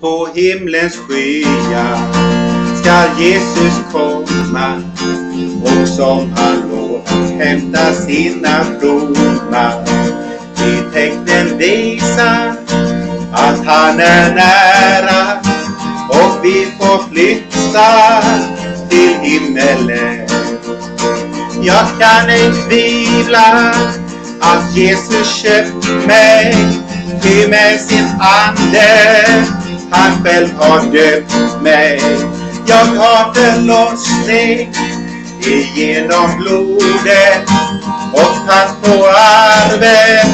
på himlens skyar ska Jesus komma, och som han lovat hämta sina fromma. I tecknen visar att han är nära, och vi får flytta till himmelen. Jag kan ej tvivla att Jesus köpt mig, ty med sin ande han själv har döpt mig. Jag har förlossning igenom blodet och tagit på arven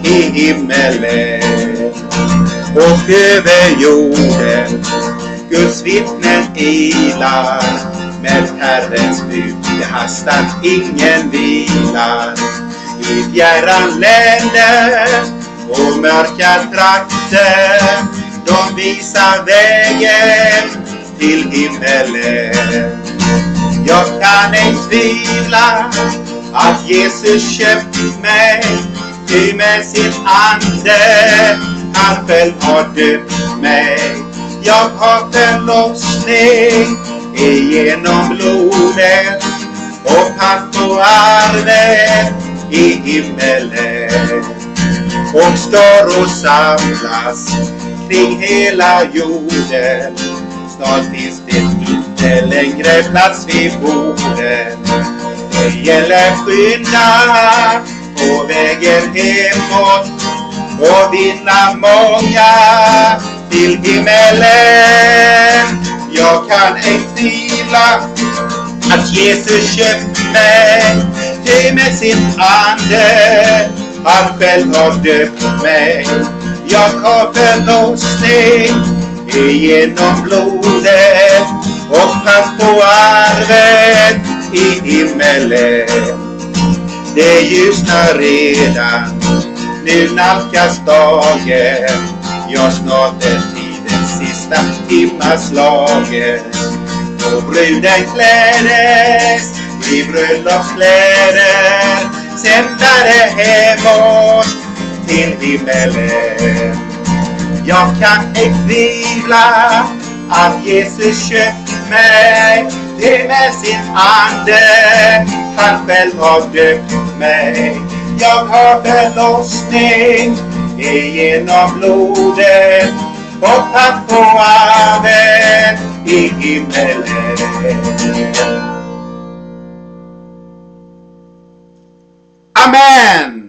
i himmelen och över jorden. Guds vittnen ilar, med Herrens bud det hastar, ingen vilar. I fjärran länder och mörka trakter, de visar vägen till himmelen. Jag kan ej tvivla att Jesus köpt mig, ty med sin ande han själv har döpt mig. Jag har förlossning igenom blodet och han på arven i himmelen. Och står och samlas kring hela jorden, snart finns det inte längre plats vid borden. Det gäller skynda på vägen hemåt och vinna många till himmelen. Jag kan ej tvivla att Jesus köpt mig, ty med sin ande han själv har döpt mig. Jag har förlossning igenom blodet och han på arven i himmelen. Det ljusnar redan, nu nalkas dagen, ja snart är tidens sista timma slagen. Och bruden klädes i bröllopskläder, sändare hemåt till himmelen. Jag kan ej tvivla att Jesus köpt mig, det med sin ande han själv har döpt mig. Jag har förlossning igenom blodet och han på arven i himmelen. Amen!